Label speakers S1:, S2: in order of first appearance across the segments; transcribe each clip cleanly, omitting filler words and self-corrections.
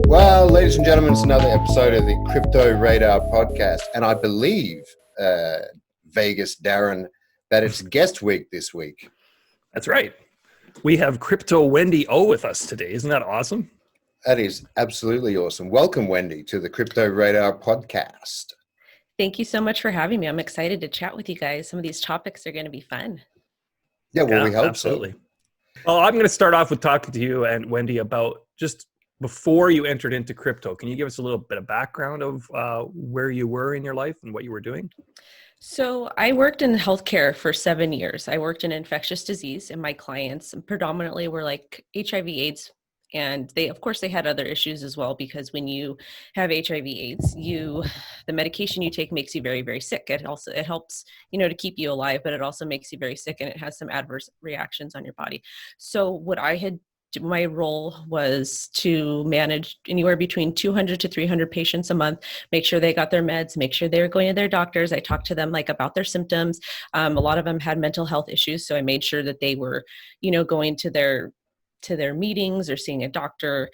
S1: Well, ladies and gentlemen, it's another episode of the Crypto Radar podcast. And I believe, Vegas Darren, that it's guest week this week.
S2: That's right. We have Crypto Wendy O with us today. Isn't that awesome?
S1: That is absolutely awesome. Welcome, Wendy, to the Crypto Radar podcast.
S3: Thank you so much for having me. I'm excited to chat with you guys. Some of these topics are going to be fun.
S1: Yeah, well, we hope
S2: absolutely.
S1: so.
S2: Well, I'm going to start off with talking to you and Wendy about just before you entered into crypto. Can you give us a little bit of background of where you were in your life and what you were doing?
S3: So I worked in healthcare for 7 years. I worked in infectious disease, and my clients predominantly were like HIV/AIDS. And they, of course, they had other issues as well, because when you have HIV/AIDS, the medication you take makes you very, very sick. It helps, to keep you alive, but it also makes you very sick, and it has some adverse reactions on your body. So what my role was to manage anywhere between 200 to 300 patients a month, make sure they got their meds, make sure they were going to their doctors. I talked to them about their symptoms. A lot of them had mental health issues. So I made sure that they were, going to their meetings or seeing a doctor,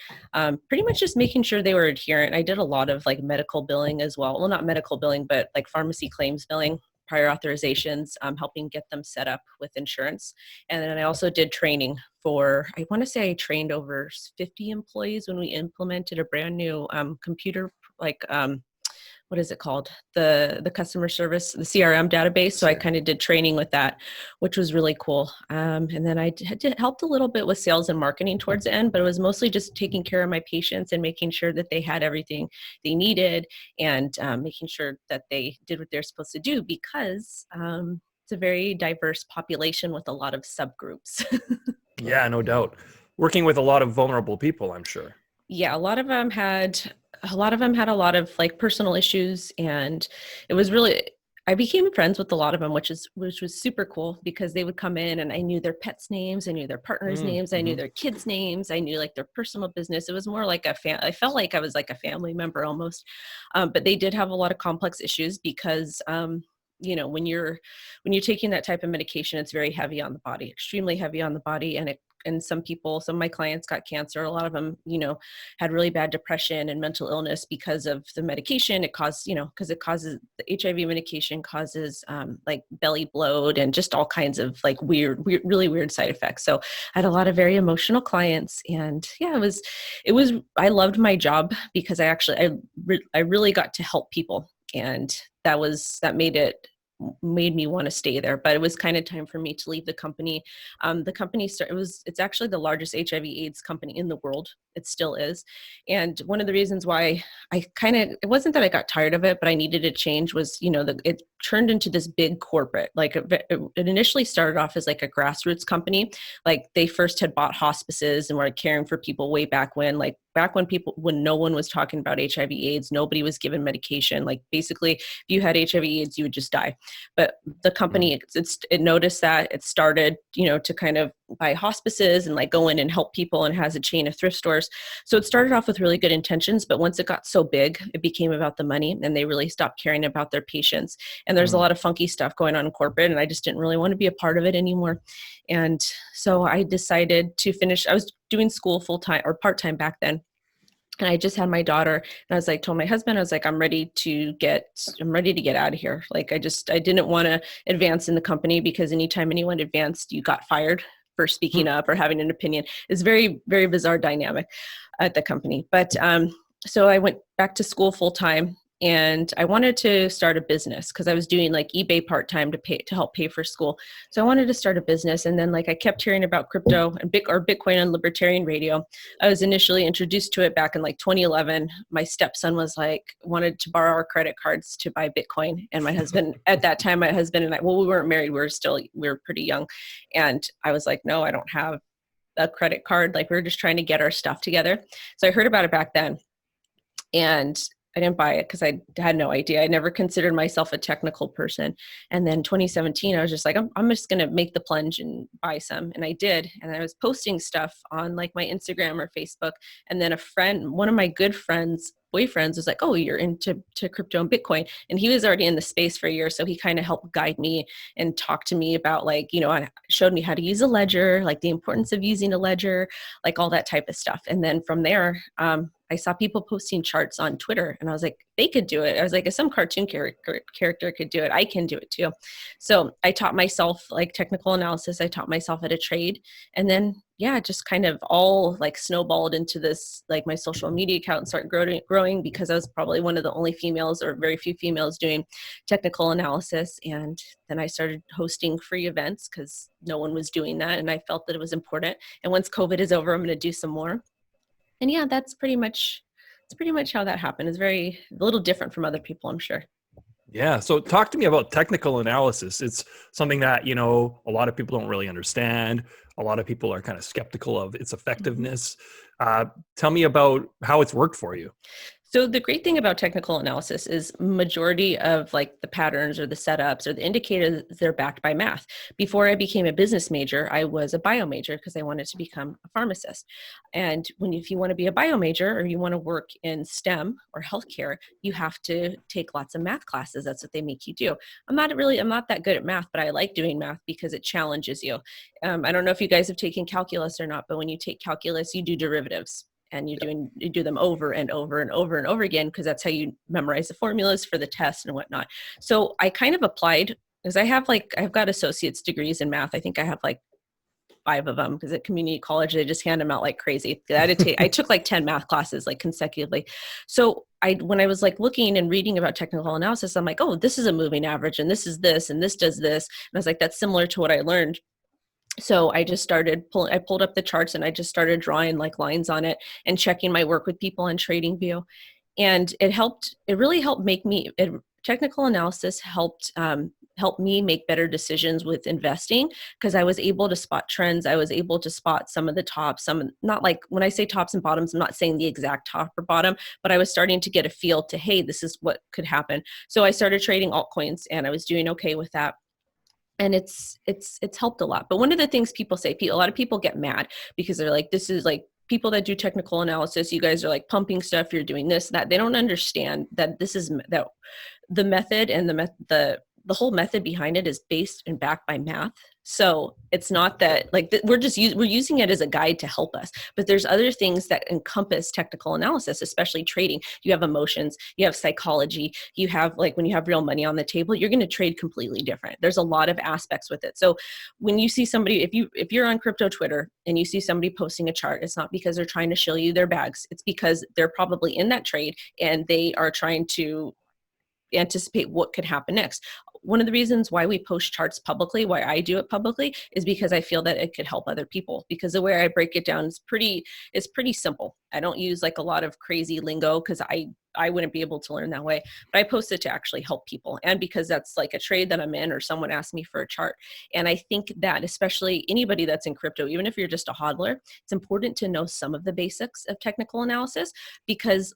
S3: pretty much just making sure they were adherent. I did a lot of medical billing as well. Well, not medical billing, but pharmacy claims billing, prior authorizations, helping get them set up with insurance. And then I also did training I want to say I trained over 50 employees when we implemented a brand new computer, what is it called? The customer service, the CRM database. So I kind of did training with that, which was really cool. And then I helped a little bit with sales and marketing towards the end, but it was mostly just taking care of my patients and making sure that they had everything they needed, and making sure that they did what they're supposed to do, because it's a very diverse population with a lot of subgroups.
S2: Yeah, no doubt. Working with a lot of vulnerable people, I'm sure.
S3: Yeah, a lot of them had a lot of personal issues, and it was really, I became friends with a lot of them, which was super cool, because they would come in and I knew their pets' names, I knew their partners' names, I knew their kids' names, I knew their personal business. It was more like I felt like I was like a family member almost. But they did have a lot of complex issues, because when you're taking that type of medication, it's very heavy on the body, extremely heavy on the body. And some of my clients got cancer. A lot of them, had really bad depression and mental illness because of the medication. It caused, because the HIV medication causes belly bloat and just all kinds of weird, really weird side effects. So I had a lot of very emotional clients, and yeah, I loved my job, because I really got to help people. And that made me want to stay there. But it was kind of time for me to leave the company. It's actually the largest HIV/AIDS company in the world. It still is. And one of the reasons why it wasn't that I got tired of it, but I needed a change, was, it turned into this big corporate. It initially started off as a grassroots company. They first had bought hospices and were caring for people way back when, when no one was talking about HIV/AIDS, nobody was given medication. Basically, if you had HIV/AIDS, you would just die. But the company, it noticed that, it started, to kind of buy hospices and go in and help people, and has a chain of thrift stores. So it started off with really good intentions, but once it got so big, it became about the money, and they really stopped caring about their patients. And there's a lot of funky stuff going on in corporate, and I just didn't really want to be a part of it anymore. And so I decided to finish. I was doing school full-time or part-time back then. And I just had my daughter, and I was told my husband, I was I'm ready to get out of here. I didn't want to advance in the company, because anytime anyone advanced, you got fired for speaking up or having an opinion. It's very, very bizarre dynamic at the company. But so I went back to school full time, and I wanted to start a business, because I was doing eBay part-time to help pay for school. So I wanted to start a business. And then I kept hearing about crypto and Bitcoin on libertarian radio. I was initially introduced to it back in 2011. My stepson wanted to borrow our credit cards to buy Bitcoin. And my husband, at that time, and I, well, we weren't married. We were pretty young. And I was no, I don't have a credit card. We were just trying to get our stuff together. So I heard about it back then. And I didn't buy it because I had no idea. I never considered myself a technical person. And then 2017, I was just like, I'm just going to make the plunge and buy some. And I did. And I was posting stuff on like my Instagram or Facebook. And then a friend, one of my good friends, boyfriends was like, oh, you're into crypto and Bitcoin. And he was already in the space for a year. So he kind of helped guide me and talk to me about like, showed me how to use a ledger, like the importance of using a ledger, like all that type of stuff. And then from there, I saw people posting charts on Twitter and I was like, they could do it. I was like, if some cartoon character could do it, I can do it too. So I taught myself like technical analysis. I taught myself how to trade. And then, yeah, just kind of all like snowballed into this, like my social media account and started growing because I was probably one of the only females or very few females doing technical analysis. And then I started hosting free events because no one was doing that. And I felt that it was important. And once COVID is over, I'm going to do some more. And yeah, it's pretty much how that happened. It's a little different from other people, I'm sure.
S2: Yeah. So talk to me about technical analysis. It's something that, a lot of people don't really understand. A lot of people are kind of skeptical of its effectiveness. Tell me about how it's worked for you.
S3: So the great thing about technical analysis is majority of like the patterns or the setups or the indicators, they're backed by math. Before I became a business major, I was a bio major because I wanted to become a pharmacist. And if you want to be a bio major or you want to work in STEM or healthcare, you have to take lots of math classes. That's what they make you do. I'm not that good at math, but I like doing math because it challenges you. I don't know if you guys have taken calculus or not, but when you take calculus, you do derivatives. And you do them over and over and over and over again because that's how you memorize the formulas for the test and whatnot. So I kind of applied because I've got associate's degrees in math. I think I have like 5 of them because at community college they just hand them out like crazy. I took like 10 math classes like consecutively. So when I was like looking and reading about technical analysis, I'm like, oh, this is a moving average and this is this and this does this. And I was like, that's similar to what I learned. So I just started I pulled up the charts and I just started drawing like lines on it and checking my work with people on TradingView. And it really helped technical analysis helped me make better decisions with investing because I was able to spot trends. I was able to spot some of the tops, not like when I say tops and bottoms, I'm not saying the exact top or bottom, but I was starting to get a feel to, hey, this is what could happen. So I started trading altcoins and I was doing okay with that. And it's helped a lot. But one of the things people say, a lot of people get mad because they're like, this is like people that do technical analysis. You guys are like pumping stuff. You're doing this, that. They don't understand that that the method and the whole method behind it is based and backed by math. So it's not that like we're using it as a guide to help us, but there's other things that encompass technical analysis, especially trading. You have emotions, you have psychology, you have like when you have real money on the table, you're going to trade completely different. There's a lot of aspects with it. So when you see somebody, if you're on crypto Twitter and you see somebody posting a chart, it's not because they're trying to shill you their bags. It's because they're probably in that trade and they are trying to anticipate what could happen next. One of the reasons why we post charts publicly, why I do it publicly, is because I feel that it could help other people. Because the way I break it down is pretty simple. I don't use like a lot of crazy lingo because I wouldn't be able to learn that way. But I post it to actually help people. And because that's like a trade that I'm in or someone asked me for a chart. And I think that especially anybody that's in crypto, even if you're just a hodler, it's important to know some of the basics of technical analysis because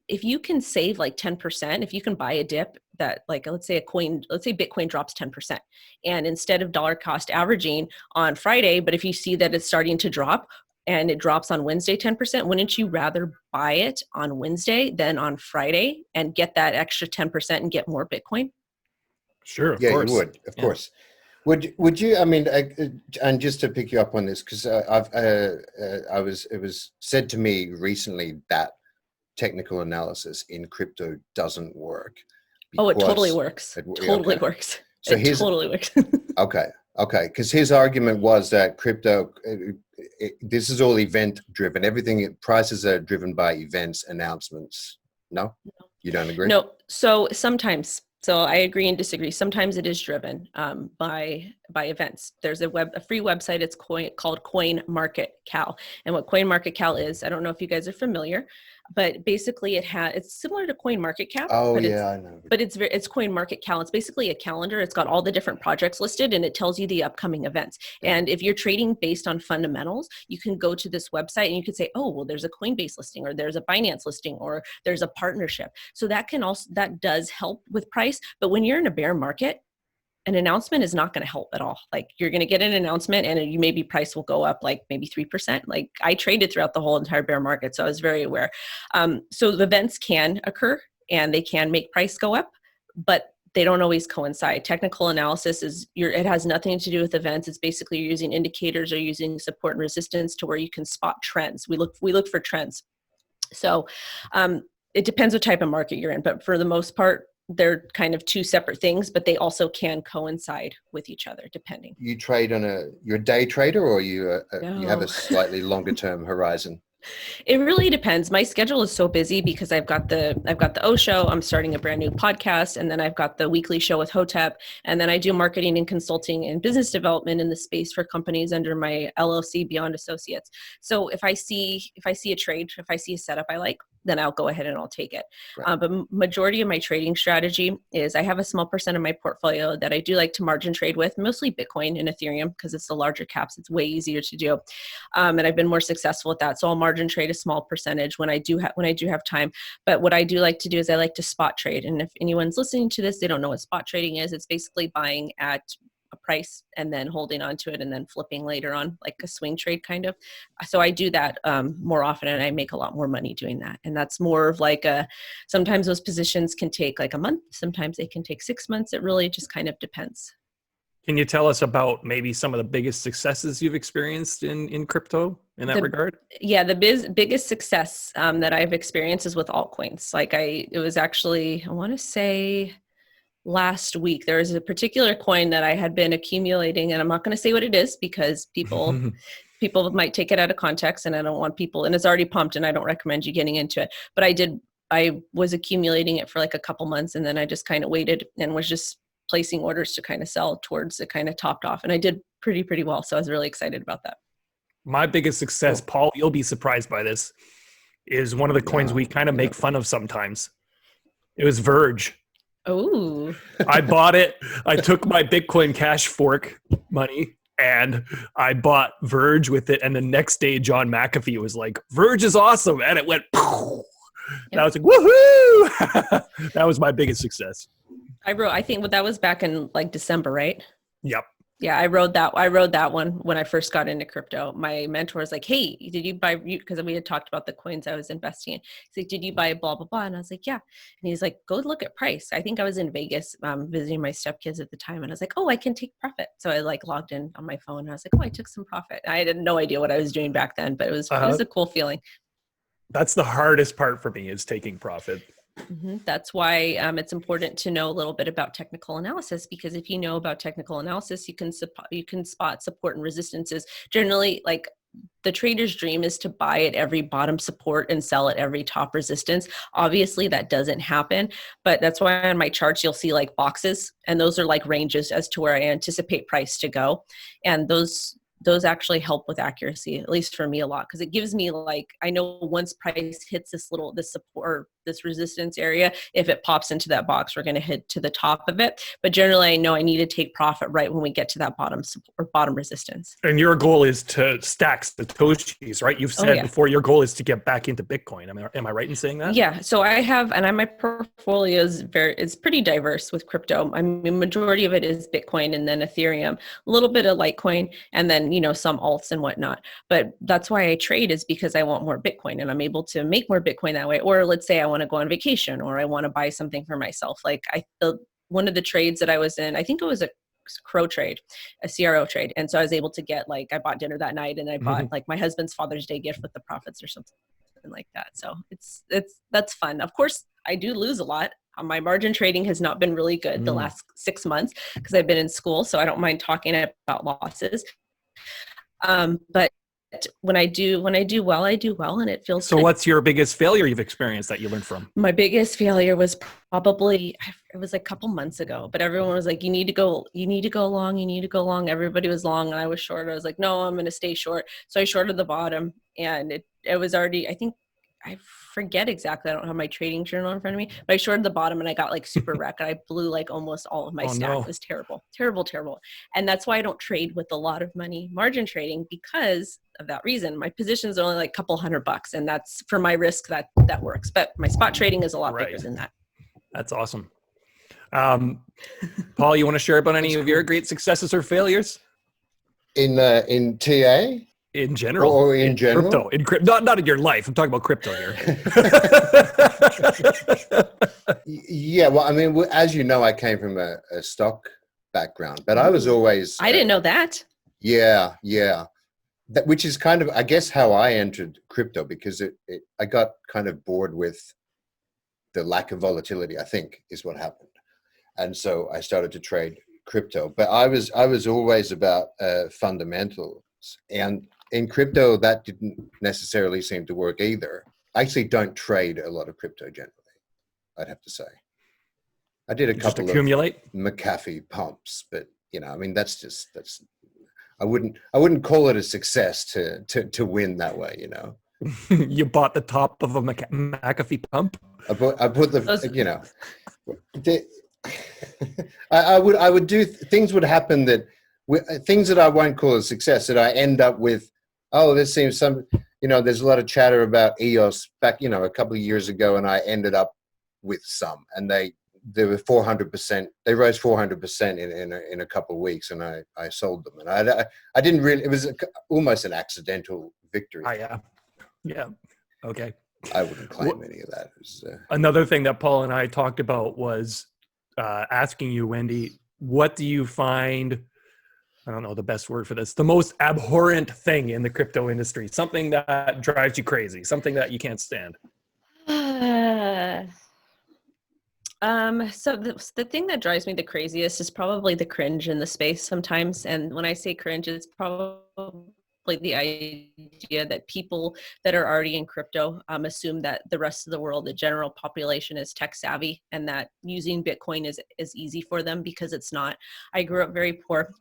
S3: if you can save like 10%, if you can buy a dip that like, let's say Bitcoin drops 10% and instead of dollar cost averaging on Friday, but if you see that it's starting to drop and it drops on Wednesday 10%, wouldn't you rather buy it on Wednesday than on Friday and get that extra 10% and get more Bitcoin?
S2: Sure. Of
S1: yeah,
S2: course.
S1: you would, of course. Would you? I mean, and just to pick you up on this, because it was said to me recently that technical analysis in crypto doesn't work.
S3: Oh, it totally works. Totally works. So it totally works.
S1: Okay. Because his argument was that crypto, this is all event driven. Everything, prices are driven by events, announcements. No, you don't agree?
S3: No. So sometimes. So I agree and disagree. Sometimes it is driven by events. There's a free website. It's called CoinMarketCal. And what CoinMarketCal is, I don't know if you guys are familiar. but basically it's similar to CoinMarketCap.
S1: Oh
S3: but
S1: yeah, I know.
S3: but it's CoinMarketCap. It's basically a calendar. It's got all the different projects listed, and it tells you the upcoming events. And if you're trading based on fundamentals, you can go to this website and you can say, oh, well, there's a Coinbase listing, or there's a Binance listing, or there's a partnership. So that does help with price. But when you're in a bear market, an announcement is not going to help at all. Like, you're going to get an announcement and you maybe price will go up like maybe 3%. Like, I traded throughout the whole entire bear market, so I was very aware. So the events can occur and they can make price go up, but they don't always coincide. Technical analysis it has nothing to do with events. It's basically you're using indicators or using support and resistance to where you can spot trends. We look for trends. So it depends what type of market you're in, but for the most part, they're kind of two separate things, but they also can coincide with each other depending.
S1: You trade you're a day trader, or you have
S3: No.
S1: a slightly longer term horizon?
S3: It really depends. My schedule is so busy because I've got the O show. I'm starting a brand new podcast, and then I've got the weekly show with Hotep, and then I do marketing and consulting and business development in the space for companies under my LLC Beyond Associates. So if I see a trade, if I see a setup I like, then I'll go ahead and I'll take it.
S1: Right.
S3: But majority of my trading strategy is I have a small percent of my portfolio that I do like to margin trade with, mostly Bitcoin and Ethereum, because it's the larger caps. It's way easier to do. And I've been more successful at that. So I'll margin trade a small percentage when I do have time. But what I do like to do is I like to spot trade. And if anyone's listening to this, they don't know what spot trading is. It's basically buying at a price and then holding on to it and then flipping later on, like a swing trade kind of. So I do that more often, and I make a lot more money doing that. And that's more of like sometimes those positions can take like a month. Sometimes they can take 6 months. It really just kind of depends.
S2: Can you tell us about maybe some of the biggest successes you've experienced in crypto in that regard?
S3: Yeah, the biggest success that I've experienced is with altcoins. It was actually, I want to say last week, there was a particular coin that I had been accumulating, and I'm not going to say what it is because people might take it out of context, and I don't want people, and it's already pumped, and I don't recommend you getting into it. But I was accumulating it for like a couple months, and then I just kind of waited and was just placing orders to kind of sell towards it kind of topped off, and I did pretty well. So I was really excited about that.
S2: My biggest success, Paul, you'll be surprised by this, is one of the coins we kind of make fun of sometimes. It was Verge.
S3: Oh,
S2: I bought it. I took my Bitcoin Cash fork money and I bought Verge with it. And the next day, John McAfee was like, Verge is awesome. And it went, poof. And I was like, woohoo! That was my biggest success.
S3: I think that was back in like December, right?
S2: Yep.
S3: Yeah, I rode that one when I first got into crypto. My mentor was like, hey, did you buy, because we had talked about the coins I was investing in. He's like, did you buy blah, blah, blah? And I was like, yeah. And he's like, go look at price. I think I was in Vegas visiting my stepkids at the time. And I was like, oh, I can take profit. So I like logged in on my phone. And I was like, oh, I took some profit. I had no idea what I was doing back then, but it was a cool feeling.
S2: That's the hardest part for me, is taking profit.
S3: Mm-hmm. That's why it's important to know a little bit about technical analysis, because if you know about technical analysis, you can spot support and resistances. Generally, like, the trader's dream is to buy at every bottom support and sell at every top resistance. Obviously, that doesn't happen, but that's why on my charts you'll see like boxes, and those are like ranges as to where I anticipate price to go, and those actually help with accuracy, at least for me, a lot, because it gives me, like, I know once price hits this support or this resistance area, if it pops into that box, we're going to hit to the top of it. But generally, I know I need to take profit right when we get to that bottom support or bottom resistance.
S2: And your goal is to stack Satoshis, right? You've said before your goal is to get back into Bitcoin. Am I right in saying that?
S3: Yeah. So my portfolio is pretty diverse with crypto. I mean, majority of it is Bitcoin and then Ethereum, a little bit of Litecoin, and then, some alts and whatnot. But that's why I trade, is because I want more Bitcoin, and I'm able to make more Bitcoin that way. Or let's say I want to go on vacation, or I want to buy something for myself. Like one of the trades that I was in, I think it was a CRO trade, a CRO trade. And so I was able to get, like, I bought dinner that night, and I bought like my husband's Father's Day gift with the profits or something like that. So that's fun. Of course, I do lose a lot. My margin trading has not been really good the last 6 months because I've been in school. So I don't mind talking about losses. But when I do well, I do well, and it feels
S2: so
S3: good.
S2: What's your biggest failure you've experienced that you learned from?
S3: My biggest failure was probably, it was a couple months ago, but everyone was like, you need to go long. Everybody was long and I was short. I was like, no, I'm going to stay short. So I shorted the bottom, and it was already, I think I forget exactly. I don't have my trading journal in front of me, but I shorted the bottom and I got like super wrecked. I blew like almost all of my
S2: Oh,
S3: stack.
S2: no.
S3: It was terrible, terrible, terrible. And that's why I don't trade with a lot of money margin trading, because of that reason. My positions are only like a couple $100, and that's for my risk that works. But my spot trading is a lot bigger than that.
S2: That's awesome. Paul, you want to share about any of your great successes or failures?
S1: In TA?
S2: In general,
S1: or in general,
S2: crypto, not in your life. I'm talking about crypto here.
S1: Yeah, well, I mean, as you know, I came from a stock background, but I was always.
S3: I didn't know that.
S1: Yeah. Which is kind of, I guess, how I entered crypto, because I got kind of bored with the lack of volatility, I think, is what happened, and so I started to trade crypto. But I was always about fundamentals, and in crypto, that didn't necessarily seem to work either. I actually don't trade a lot of crypto generally, I'd have to say. I did a couple of McAfee pumps, but I mean, that's I wouldn't call it a success to win that way,
S2: You bought the top of a McAfee pump?
S1: I put the I would do things would happen that things that I won't call a success, that I end up with. Oh, this seems there's a lot of chatter about EOS back, a couple of years ago, and I ended up with some, and they were 400%. They rose 400% in a couple of weeks, and I sold them, and I didn't really. It was almost an accidental victory.
S2: Yeah. Okay.
S1: I wouldn't claim any of that. It was,
S2: another thing that Paul and I talked about was asking you, Wendy, what do you find? I don't know the best word for this, the most abhorrent thing in the crypto industry, something that drives you crazy, something that you can't stand.
S3: So the thing that drives me the craziest is probably the cringe in the space sometimes. And when I say cringe, it's probably the idea that people that are already in crypto assume that the rest of the world, the general population, is tech savvy, and that using Bitcoin is easy for them, because it's not. I grew up very poor.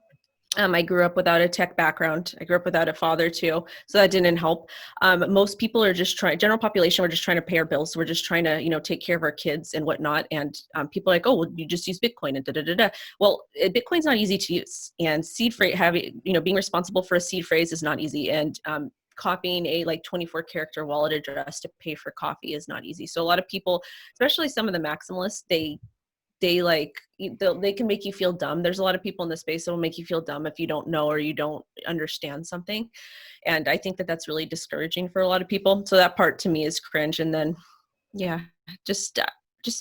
S3: I grew up without a tech background. I grew up without a father too, so that didn't help. Most people are just general population, we're just trying to pay our bills. We're just trying to, take care of our kids and whatnot. And people are like, oh, well, you just use Bitcoin and da-da-da-da. Well, Bitcoin's not easy to use. And seed phrase, being responsible for a seed phrase is not easy. And copying a 24 character wallet address to pay for coffee is not easy. So a lot of people, especially some of the maximalists, they can make you feel dumb. There's a lot of people in the space that will make you feel dumb if you don't know or you don't understand something. And I think that that's really discouraging for a lot of people. So that part to me is cringe. And then, yeah, just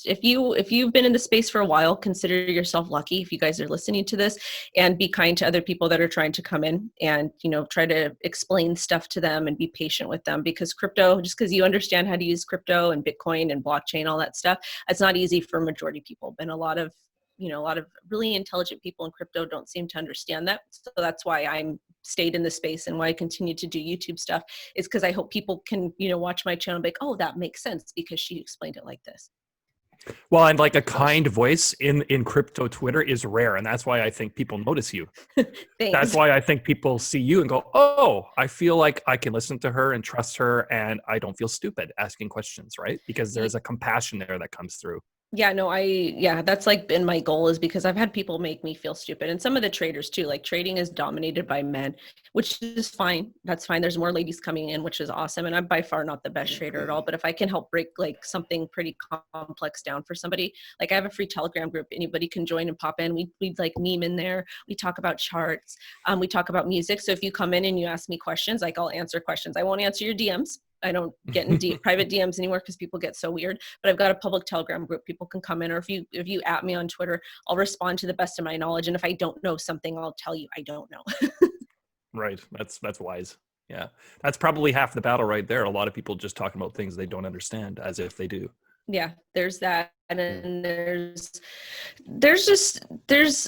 S3: if you've been in the space for a while, consider yourself lucky if you guys are listening to this, and be kind to other people that are trying to come in, and try to explain stuff to them and be patient with them, because crypto, just because you understand how to use crypto and Bitcoin and blockchain, all that stuff, it's not easy for majority of people. And a lot of really intelligent people in crypto don't seem to understand that. So that's why I'm stayed in the space, and why I continue to do YouTube stuff, is because I hope people can watch my channel and be like, oh, that makes sense because she explained it like this.
S2: Well, and like a kind voice in crypto Twitter is rare, and that's why I think people notice you. That's why I think people see you and go, oh, I feel like I can listen to her and trust her, and I don't feel stupid asking questions, right? Because there's a compassion there that comes through.
S3: Yeah, no, that's been my goal, is because I've had people make me feel stupid. And some of the traders too, trading is dominated by men, which is fine. That's fine. There's more ladies coming in, which is awesome. And I'm by far not the best trader at all, but if I can help break something pretty complex down for somebody, I have a free Telegram group. Anybody can join and pop in. We meme in there. We talk about charts. We talk about music. So if you come in and you ask me questions, I'll answer questions. I won't answer your DMs. I don't get in private DMs anymore because people get so weird, but I've got a public Telegram group. People can come in, or if you at me on Twitter, I'll respond to the best of my knowledge. And if I don't know something, I'll tell you I don't know.
S2: Right. That's wise. Yeah. That's probably half the battle right there. A lot of people just talking about things they don't understand as if they do.
S3: Yeah, there's that. And then there's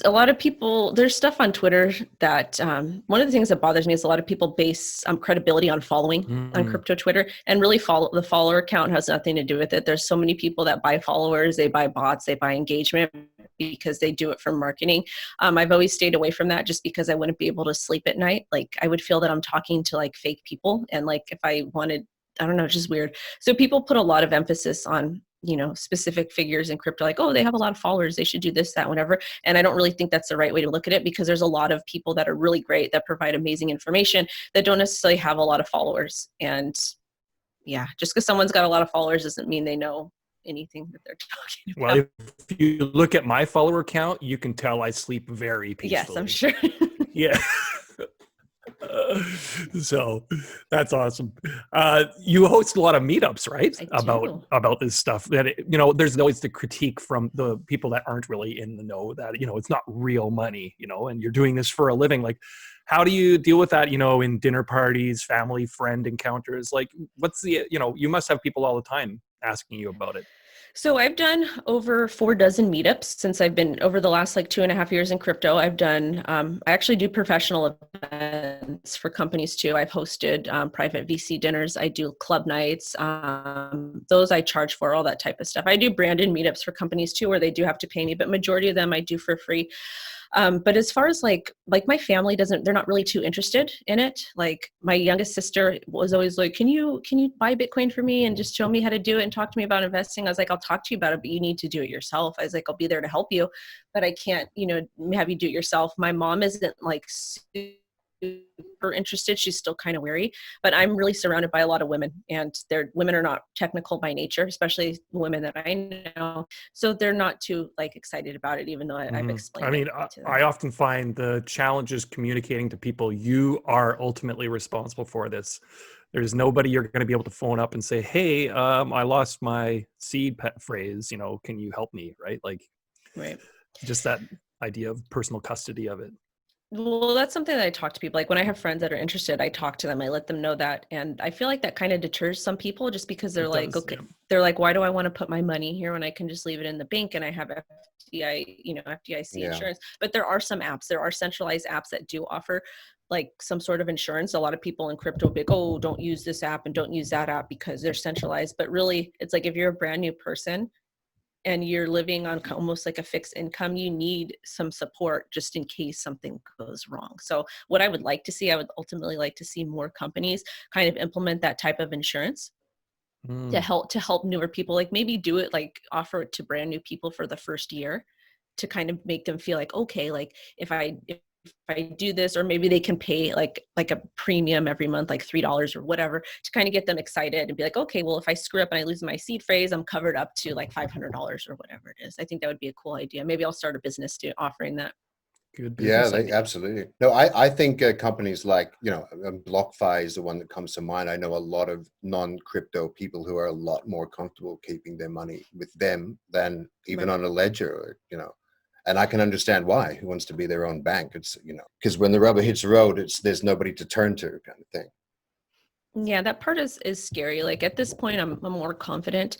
S3: a lot of people, there's stuff on Twitter that one of the things that bothers me is a lot of people base credibility on following on crypto Twitter, and really the follower count has nothing to do with it. There's so many people that buy followers, they buy bots, they buy engagement because they do it for marketing. I've always stayed away from that just because I wouldn't be able to sleep at night. I would feel that I'm talking to fake people, and if I wanted I don't know, it's just weird. So people put a lot of emphasis on, you know, specific figures in crypto, like, oh, they have a lot of followers, they should do this, that, whatever. And I don't really think that's the right way to look at it, because there's a lot of people that are really great, that provide amazing information, that don't necessarily have a lot of followers. And yeah, just because someone's got a lot of followers doesn't mean they know anything that they're talking about.
S2: Well, if you look at my follower count, you can tell I sleep very peacefully.
S3: Yes, I'm sure.
S2: Yeah. So that's awesome. You host a lot of meetups, right?
S3: I do.
S2: About this stuff. That you know, there's always the critique from the people that aren't really in the know that, you know, it's not real money, you know, and you're doing this for a living. Like, how do you deal with that? You know, in dinner parties, family, friend encounters. Like, what's the, you know, you must have people all the time asking you about it.
S3: So I've done over 4 dozen meetups since I've been over the last like 2.5 years in crypto. I've done, I actually do professional events for companies too. I've hosted private VC dinners. I do club nights. Those I charge for, all that type of stuff. I do branded meetups for companies too, where they do have to pay me, but majority of them I do for free. But as far as like my family they're not really too interested in it. Like my youngest sister was always like, can you buy Bitcoin for me and just show me how to do it and talk to me about investing? I was like, I'll talk to you about it, but you need to do it yourself. I was like, I'll be there to help you, but I can't, you know, have you do it yourself. My mom isn't like super interested. She's still kind of wary, but I'm really surrounded by a lot of women, and women are not technical by nature, especially women that I know. So they're not too like excited about it, even though I've explained.
S2: I mean,
S3: it to them.
S2: I often find the challenge is communicating to people. You are ultimately responsible for this. There's nobody you're going to be able to phone up and say, hey, I lost my seed pet phrase, you know, can you help me? Right. Like,
S3: right.
S2: Just that idea of personal custody of it.
S3: Well, that's something that I talk to people. Like when I have friends that are interested, I talk to them. I let them know that. And I feel like that kind of deters some people, just because they're like, okay, they're like, why do I want to put my money here when I can just leave it in the bank and I have FDIC insurance? But there are some apps, there are centralized apps that do offer like some sort of insurance. A lot of people in crypto be like, oh, don't use this app and don't use that app because they're centralized. But really, it's like if you're a brand new person and you're living on almost like a fixed income, you need some support just in case something goes wrong. So what I would like to see, I would ultimately like to see more companies kind of implement that type of insurance to help newer people, like maybe do it, like offer it to brand new people for the first year to kind of make them feel like, okay, like if I do this, or maybe they can pay like a premium every month, like $3 or whatever, to kind of get them excited and be like, okay, well, if I screw up and I lose my seed phrase, I'm covered up to like $500 or whatever it is. I think that would be a cool idea. Maybe I'll start a business to offering that.
S2: Good business
S1: idea. Absolutely. No, I think companies like, you know, BlockFi is the one that comes to mind. I know a lot of non-crypto people who are a lot more comfortable keeping their money with them than even on a ledger, or, you know. And I can understand why. Who wants to be their own bank? It's, you know, because when the rubber hits the road, there's nobody to turn to, kind of thing.
S3: Yeah, that part is scary. Like at this point, I'm more confident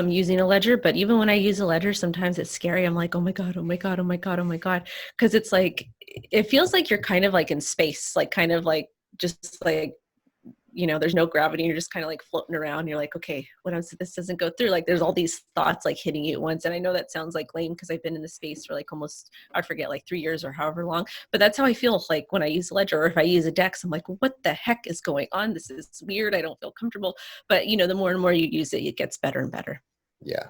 S3: using a ledger, but even when I use a ledger, sometimes it's scary. I'm like, oh my God, oh my God, oh my God, oh my God. Because it's like, it feels like you're kind of like in space, like kind of like, just like, you know, there's no gravity. You're just kind of like floating around. You're like, okay, what else if this doesn't go through? Like there's all these thoughts like hitting you at once. And I know that sounds like lame because I've been in the space for like almost, I forget, like 3 years or however long, but that's how I feel like when I use Ledger, or if I use a DEX, I'm like, what the heck is going on? This is weird. I don't feel comfortable. But you know, the more and more you use it, it gets better and better.
S1: Yeah.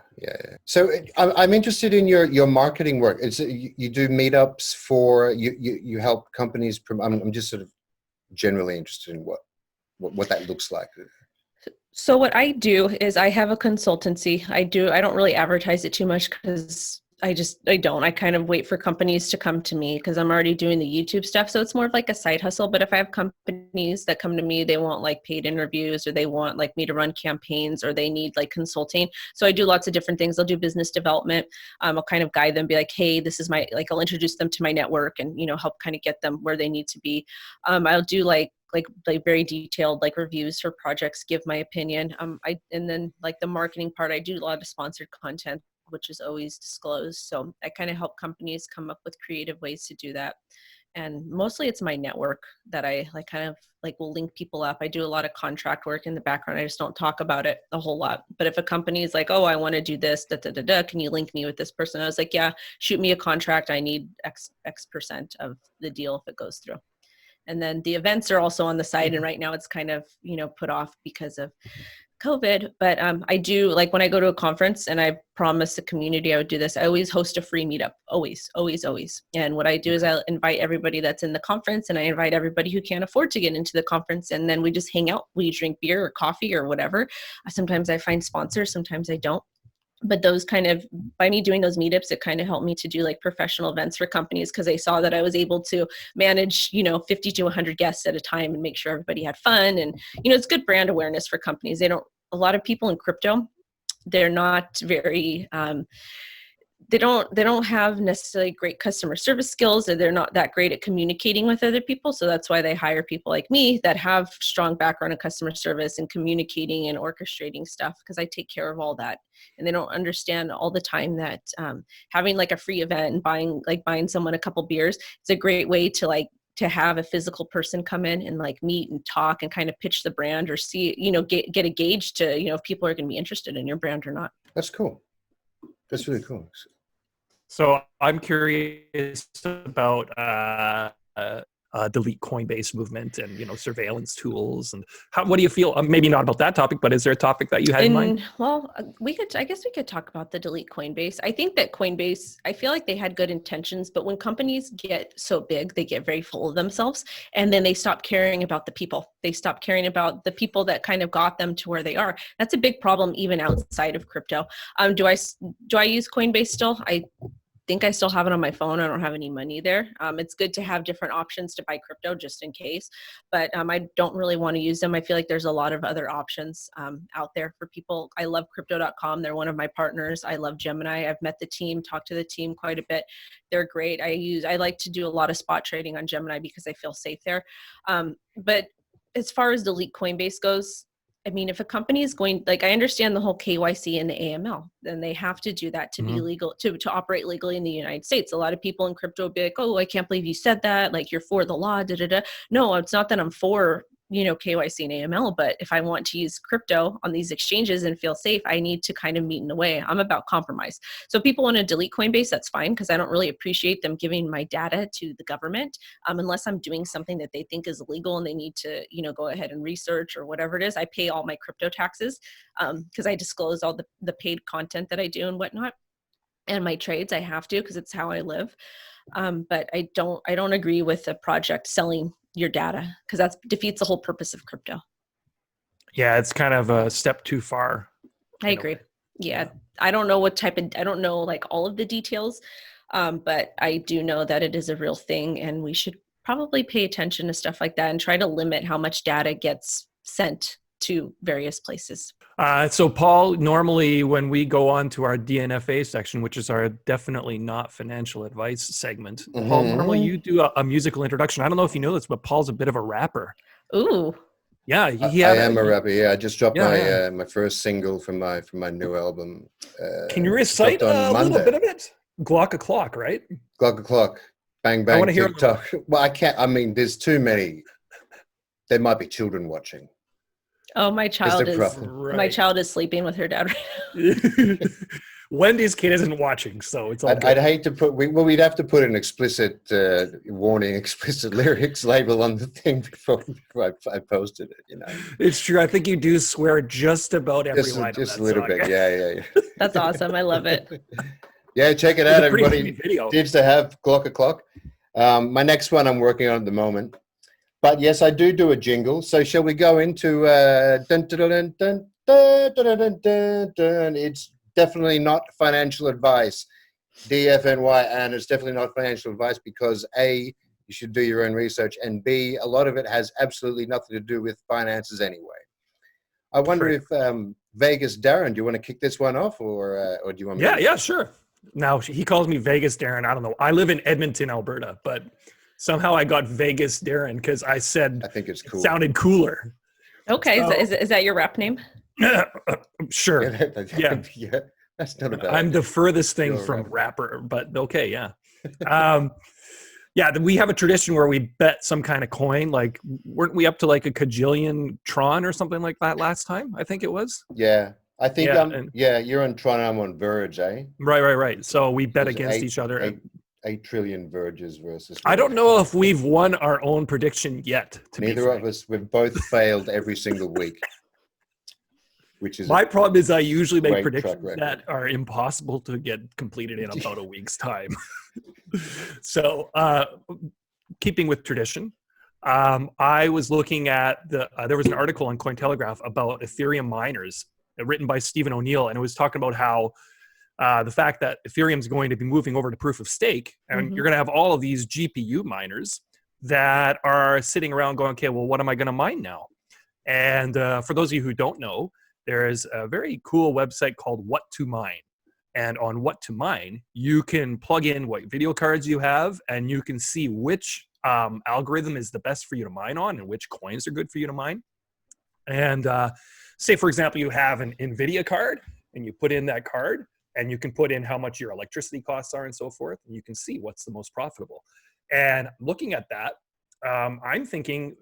S1: So I'm interested in your marketing work. You do meetups for, you help companies. I'm just sort of generally interested in what that looks like.
S3: So what I do is I have a consultancy. I don't really advertise it too much because I kind of wait for companies to come to me because I'm already doing the YouTube stuff. So it's more of like a side hustle. But if I have companies that come to me, they want like paid interviews, or they want like me to run campaigns, or they need like consulting. So I do lots of different things. I'll do business development. I'll kind of guide them, be like, hey, this is I'll introduce them to my network and, you know, help kind of get them where they need to be. I'll do like very detailed like reviews for projects, give my opinion. And then like the marketing part, I do a lot of sponsored content, which is always disclosed. So I kind of help companies come up with creative ways to do that. And mostly it's my network that I like kind of like will link people up. I do a lot of contract work in the background. I just don't talk about it a whole lot. But if a company is like, oh, I want to do this, can you link me with this person? I was like, yeah, shoot me a contract. I need X percent of the deal if it goes through. And then the events are also on the side. And right now it's kind of, put off because of COVID. But I do, like, when I go to a conference, and I promised the community I would do this, I always host a free meetup. Always, always, always. And what I do is I invite everybody that's in the conference, and I invite everybody who can't afford to get into the conference. And then we just hang out. We drink beer or coffee or whatever. Sometimes I find sponsors, sometimes I don't. But those kind of, by me doing those meetups, it kind of helped me to do like professional events for companies, because they saw that I was able to manage, 50 to 100 guests at a time and make sure everybody had fun. And, it's good brand awareness for companies. A lot of people in crypto, they're not very, they don't have necessarily great customer service skills, or they're not that great at communicating with other people. So that's why they hire people like me that have strong background in customer service and communicating and orchestrating stuff, because I take care of all that. And they don't understand all the time that having like a free event and buying someone a couple beers, it's a great way to have a physical person come in and like meet and talk and kind of pitch the brand, or see, get a gauge to, if people are going to be interested in your brand or not.
S1: That's cool. That's really cool.
S2: So I'm curious about delete Coinbase movement and surveillance tools, and what do you feel? Maybe not about that topic, but is there a topic that you had in mind?
S3: Well, I guess we could talk about the delete Coinbase. I think that Coinbase, I feel like they had good intentions, but when companies get so big, they get very full of themselves, and then they stop caring about the people. They stop caring about the people that kind of got them to where they are. That's a big problem even outside of crypto. Do I use Coinbase still? I think I still have it on my phone. I don't have any money there. It's good to have different options to buy crypto just in case, but I don't really want to use them. I feel like there's a lot of other options out there for people. I love crypto.com. They're one of my partners. I love Gemini. I've met the team, talked to the team quite a bit. They're great. I like to do a lot of spot trading on Gemini because I feel safe there. But as far as delete Coinbase goes, I mean, if a company is going, like, I understand the whole KYC and the AML, then they have to do that to be legal, to operate legally in the United States. A lot of people in crypto will be like, oh, I can't believe you said that. Like, you're for the law, da, da, da. No, it's not that I'm for, KYC and AML, but if I want to use crypto on these exchanges and feel safe, I need to kind of meet in the way. I'm about compromise. So if people want to delete Coinbase, that's fine, because I don't really appreciate them giving my data to the government unless I'm doing something that they think is illegal and they need to, go ahead and research or whatever it is. I pay all my crypto taxes because I disclose all the paid content that I do and whatnot. And my trades, I have to, because it's how I live. But I don't agree with the project selling your data, because that defeats the whole purpose of crypto.
S2: Yeah, it's kind of a step too far.
S3: I agree. Yeah. I don't know I don't know like all of the details, but I do know that it is a real thing, and we should probably pay attention to stuff like that and try to limit how much data gets sent to various places.
S2: So Paul, normally when we go on to our DNFA section, which is our definitely not financial advice segment, Paul, normally you do a musical introduction. I don't know if you know this, but Paul's a bit of a rapper.
S3: Ooh.
S2: Yeah,
S1: I am a rapper. Yeah, I just dropped my first single from my new album.
S2: Can you recite a little bit of it? Glock o'clock, right?
S1: Glock o'clock, bang bang. I want to hear TikTok. Well, I can't. I mean, there's too many. There might be children watching.
S3: Oh, my child is sleeping with her dad right now.
S2: Wendy's kid isn't watching, so it's all
S1: I'd hate to put. We'd have to put an explicit warning, explicit lyrics label on the thing before I posted it.
S2: It's true. I think you do swear just about every line.
S1: Just a little bit. Yeah.
S3: That's awesome. I love it.
S1: Yeah, check it out, everybody. Needs to have Glock o'clock. My next one I'm working on at the moment. But yes, I do a jingle. So shall we go into dun, dun, dun, dun, dun, dun, dun, dun, dun. It's definitely not financial advice, DFNY, and it's definitely not financial advice because A, you should do your own research, and B, a lot of it has absolutely nothing to do with finances anyway. I wonder if Vegas Darren, do you want to kick this one off, or do you want me?
S2: Yeah, sure. Now he calls me Vegas Darren. I don't know. I live in Edmonton, Alberta, but somehow I got Vegas Darren because I said
S1: I think it's cool.
S2: It sounded cooler.
S3: Okay, so, is that your rap name?
S2: Sure.
S1: Yeah, that's not a bad.
S2: I'm the furthest thing from rapper, but okay, yeah. Yeah, we have a tradition where we bet some kind of coin. Like, weren't we up to like a kajillion Tron or something like that last time? I think it was.
S1: Yeah, I think you're on Tron. I'm on Verge, eh?
S2: Right. So we bet against each other.
S1: 8 trillion verges versus.
S2: I don't know if we've won our own prediction yet.
S1: Neither of us. We've both failed every single week. Which is
S2: my problem is I usually make
S1: great
S2: predictions
S1: track record.
S2: that are impossible to get completed in about a week's time. So, keeping with tradition, I was looking at there was an article on Cointelegraph about Ethereum miners written by Stephen O'Neill, and it was talking about how the fact that Ethereum is going to be moving over to proof of stake, and you're going to have all of these GPU miners that are sitting around going, okay, well, what am I going to mine now? And for those of you who don't know, there is a very cool website called What to Mine. And on What to Mine, you can plug in what video cards you have, and you can see which algorithm is the best for you to mine on and which coins are good for you to mine. And say, for example, you have an NVIDIA card, and you put in that card, and you can put in how much your electricity costs are and so forth, and you can see what's the most profitable. And looking at that, I'm thinking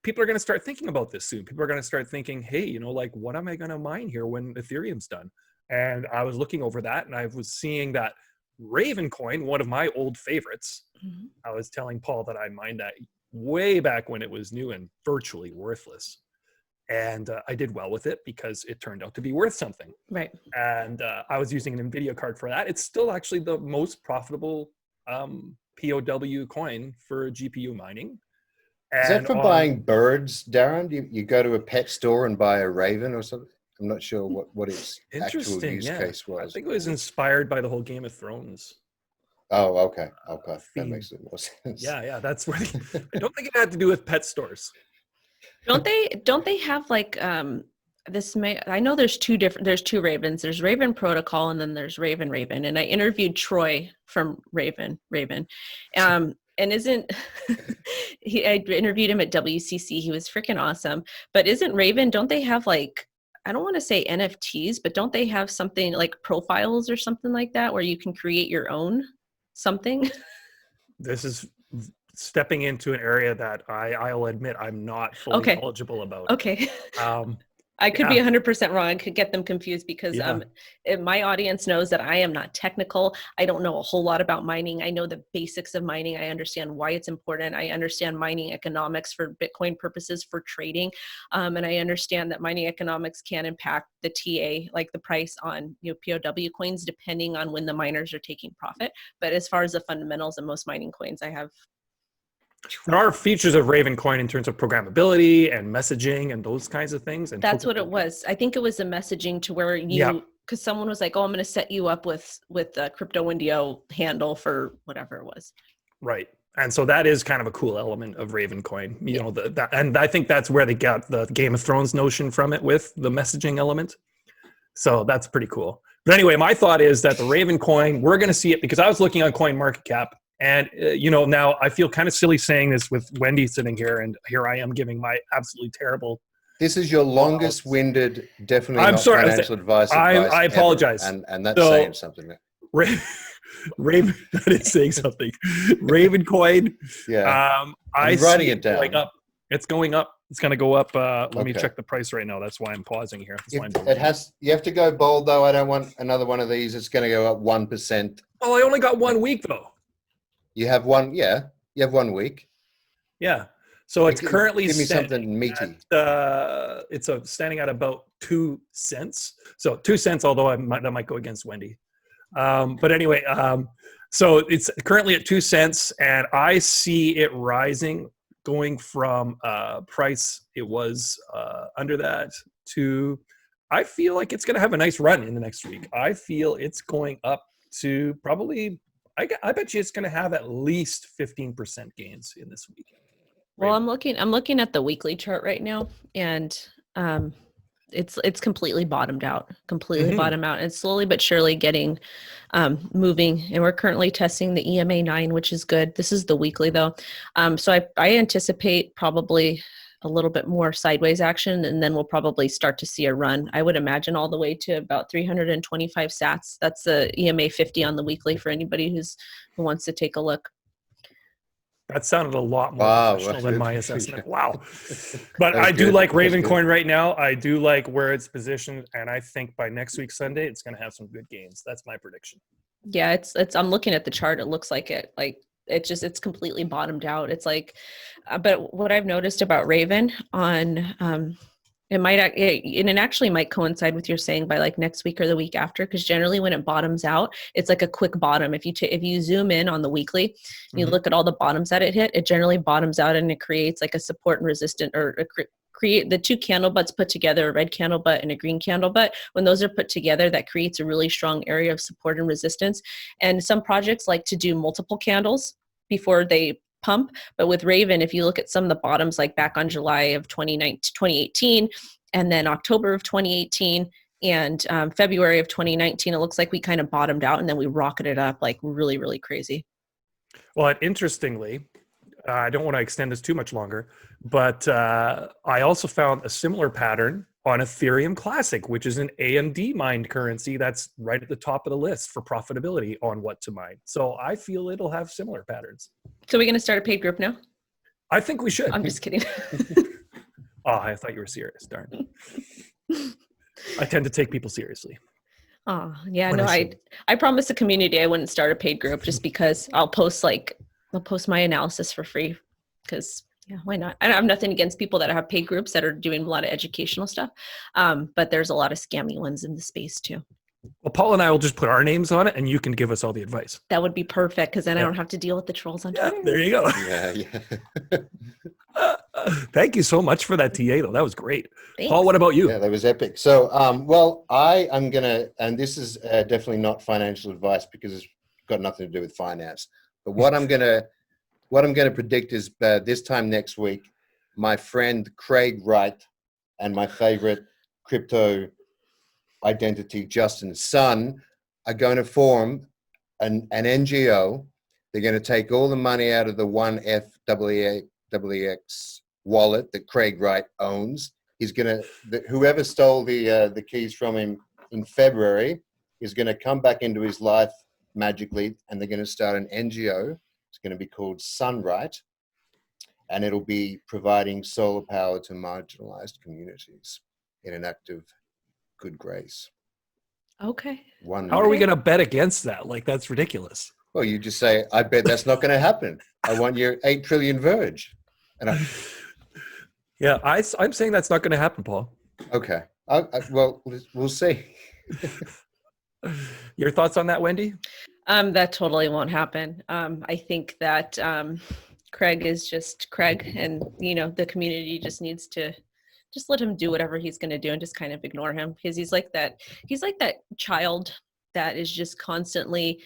S2: people are going to start thinking about this soon. People are going to start thinking, hey, you know, like, what am I going to mine here when Ethereum's done? And I was looking over that, and I was seeing that Ravencoin, one of my old favorites, I was telling Paul that I mined that way back when it was new and virtually worthless. And I did well with it because it turned out to be worth something.
S3: Right.
S2: And I was using an NVIDIA card for that. It's still actually the most profitable POW coin for GPU mining.
S1: Is that for buying birds, Darren? You go to a pet store and buy a raven or something? I'm not sure what its actual use case was.
S2: I think it was inspired by the whole Game of Thrones.
S1: Oh, okay. That makes it more sense.
S2: Yeah, that's where I don't think it had to do with pet stores.
S3: Don't they have like I know there's two Ravens. There's Raven Protocol and then there's Raven. And I interviewed Troy from Raven. And isn't I interviewed him at WCC. He was freaking awesome. But isn't Raven, don't they have like, I don't want to say NFTs, but don't they have something like profiles or something like that where you can create your own something? This
S2: is stepping into an area that I'll admit I'm not fully knowledgeable about.
S3: Okay. I could be 100% wrong. I could get them confused because my audience knows that I am not technical. I don't know a whole lot about mining. I know the basics of mining. I understand why it's important. I understand mining economics for Bitcoin purposes for trading. And I understand that mining economics can impact the TA, like the price on POW coins, depending on when the miners are taking profit. But as far as the fundamentals of most mining coins, I have.
S2: There are features of Ravencoin in terms of programmability and messaging and those kinds of things. And
S3: that's what it was. I think it was the messaging to where because someone was like, "Oh, I'm going to set you up with the crypto Wendy O handle for whatever it was."
S2: Right, and so that is kind of a cool element of Ravencoin. You know, and I think that's where they got the Game of Thrones notion from it with the messaging element. So that's pretty cool. But anyway, my thought is that the Ravencoin, we're going to see it because I was looking on CoinMarketCap. And, now I feel kind of silly saying this with Wendy sitting here, and here I am giving my absolutely terrible.
S1: This is your longest winded, definitely not financial advice.
S2: I apologize.
S1: And that's saying something.
S2: Raven, that is saying something. Ravencoin.
S1: Yeah.
S2: I'm
S1: writing it down.
S2: It's going up. It's going to go up. Let me check the price right now. That's why I'm pausing here.
S1: You have to go bold, though. I don't want another one of these. It's going to go up 1%.
S2: Oh, I only got 1 week, though.
S1: You have one, you have 1 week.
S2: Yeah. So it's currently
S1: give me something meaty.
S2: It's standing at about 2 cents. So 2 cents, although that might go against Wendy. But anyway, so it's currently at 2 cents, and I see it rising, going from price it was under that to. I feel like it's going to have a nice run in the next week. I feel it's going up to probably. I bet you it's going to have at least 15% gains in this week.
S3: Well, I'm looking at the weekly chart right now, and it's completely bottomed out. Bottomed out. It's slowly but surely getting moving, and we're currently testing the EMA 9, which is good. This is the weekly though, so I anticipate probably a little bit more sideways action, and then we'll probably start to see a run. I would imagine all the way to about 325 sats. That's the EMA 50 on the weekly for anybody who wants to take a look.
S2: That sounded a lot more professional than my assessment. Wow. But I do like Ravencoin right now. I do like where it's positioned, and I think by next week Sunday, it's going to have some good gains. That's my prediction.
S3: Yeah, it's I'm looking at the chart. It looks like it's completely bottomed out. It's like, but what I've noticed about Raven on, and it actually might coincide with your saying by like next week or the week after, because generally when it bottoms out, it's like a quick bottom. If you zoom in on the weekly, and you look at all the bottoms that it hit, it generally bottoms out and it creates like a support and resistant, or create the two candle butts put together, a red candle butt and a green candle butt. When those are put together, that creates a really strong area of support and resistance. And some projects like to do multiple candles before they pump. But with Raven, if you look at some of the bottoms, like back on July of 2018, and then October of 2018, and February of 2019, it looks like we kind of bottomed out and then we rocketed up like really, really crazy.
S2: Well, interestingly, I don't want to extend this too much longer, but I also found a similar pattern on Ethereum Classic, which is an AMD mined currency that's right at the top of the list for profitability on what to mine. So I feel it'll have similar patterns.
S3: So we're going to start a paid group now?
S2: I think we should.
S3: I'm just kidding.
S2: Oh, I thought you were serious. Darn. I tend to take people seriously.
S3: Oh, yeah, no, I promised the community I wouldn't start a paid group just because I'll post my analysis for free, because yeah, why not? I have nothing against people that have paid groups that are doing a lot of educational stuff. But there's a lot of scammy ones in the space too.
S2: Well, Paul and I will just put our names on it and you can give us all the advice.
S3: That would be perfect, because then I don't have to deal with the trolls on Twitter.
S2: There you go.
S1: Yeah.
S2: Thank you so much for that TA though. That was great.
S3: Thanks.
S2: Paul, what about you?
S1: Yeah, that was epic. So, well, I am gonna, and this is definitely not financial advice because it's got nothing to do with finance. But what I'm gonna predict is this time next week, my friend Craig Wright and my favorite crypto identity, Justin Sun, are going to form an NGO. They're going to take all the money out of the one FWX wallet that Craig Wright owns. He's going to, whoever stole the keys from him in February is going to come back into his life magically, and they're going to start an NGO. It's going to be called Sunright, and it'll be providing solar power to marginalized communities in an act of good grace.
S3: Okay.
S2: How are we going to bet against that? Like, that's ridiculous.
S1: Well, you just say, I bet that's not going to happen. I want your 8 trillion verge. And
S2: yeah, I'm saying that's not going to happen, Paul.
S1: Okay. Well, we'll see.
S2: Your thoughts on that, Wendy?
S3: That totally won't happen. I think that Craig is just Craig, and the community just needs to just let him do whatever he's going to do and just kind of ignore him, because he's like that child that is just constantly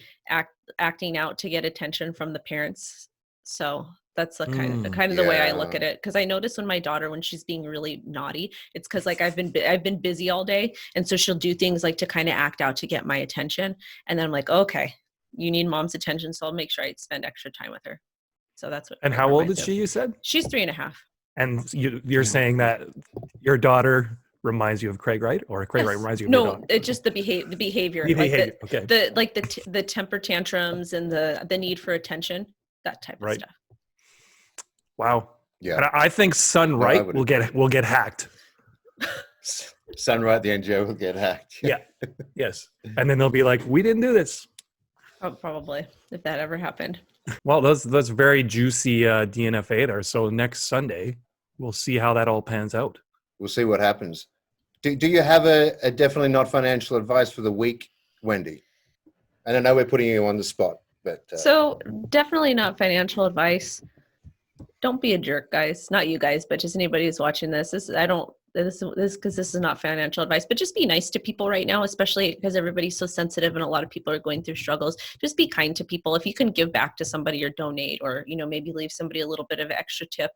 S3: acting out to get attention from the parents. So that's the kind of the way I look at it. Because I notice when my daughter, when she's being really naughty, it's because like I've been busy all day, and so she'll do things like to kind of act out to get my attention, and then I'm like, okay, you need mom's attention, so I'll make sure I spend extra time with her. So that's what.
S2: And how old is she? You said
S3: she's 3.5.
S2: And you're saying that your daughter reminds you of Craig Wright, or Craig Wright reminds you of your daughter?
S3: No, it's just the behavior.
S2: Okay.
S3: The temper tantrums and the need for attention, that type of stuff.
S2: Wow.
S1: Yeah.
S2: And I think Sunright will get hacked.
S1: Sunright, the NGO, will get hacked.
S2: Yeah. Yes. And then they'll be like, we didn't do this.
S3: Oh, probably, if that ever happened.
S2: Well, that's very juicy DNFA there. So next Sunday, we'll see how that all pans out.
S1: We'll see what happens. Do you have a definitely not financial advice for the week, Wendy? And I know we're putting you on the spot, but
S3: so definitely not financial advice. Don't be a jerk, guys. Not you guys, but just anybody who's watching this. This is not financial advice, but just be nice to people right now, especially because everybody's so sensitive and a lot of people are going through struggles. Just be kind to people. If you can give back to somebody or donate, or maybe leave somebody a little bit of extra tip,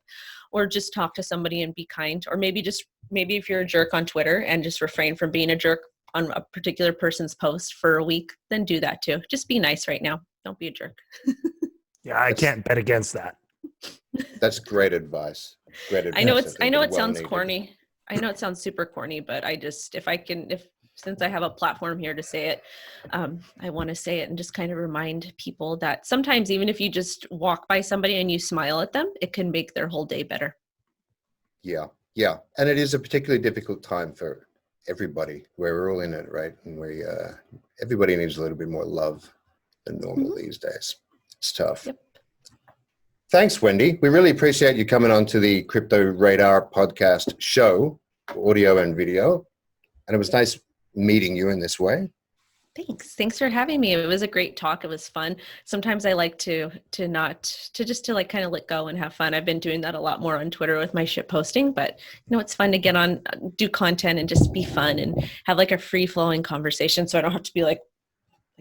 S3: or just talk to somebody and be kind, or maybe if you're a jerk on Twitter and just refrain from being a jerk on a particular person's post for a week, then do that too. Just be nice right now. Don't be a jerk.
S2: Yeah, I can't bet against that.
S1: That's great advice. Great advice.
S3: I know it sounds corny. I know it sounds super corny, but since I have a platform here to say it, I want to say it and just kind of remind people that sometimes even if you just walk by somebody and you smile at them, it can make their whole day better.
S1: Yeah. And it is a particularly difficult time for everybody, where we're all in it, right? And everybody needs a little bit more love than normal these days. It's tough.
S3: Yep.
S1: Thanks, Wendy. We really appreciate you coming on to the Crypto Radar podcast show, audio and video. And it was nice meeting you in this way.
S3: Thanks for having me. It was a great talk. It was fun. Sometimes I like to like kind of let go and have fun. I've been doing that a lot more on Twitter with my shit posting, but it's fun to get on, do content and just be fun and have like a free flowing conversation. So I don't have to be like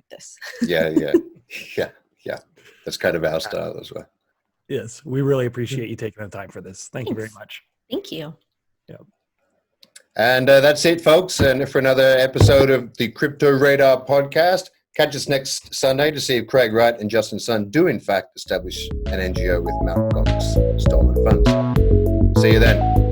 S3: this.
S1: Yeah. That's kind of our style as well.
S2: Yes, we really appreciate you taking the time for this. Thank you very much.
S3: Thank you.
S2: Yeah.
S1: And that's it, folks. And for another episode of the Crypto Radar podcast, catch us next Sunday to see if Craig Wright and Justin Sun do, in fact, establish an NGO with Mt. Gox's stolen funds. See you then.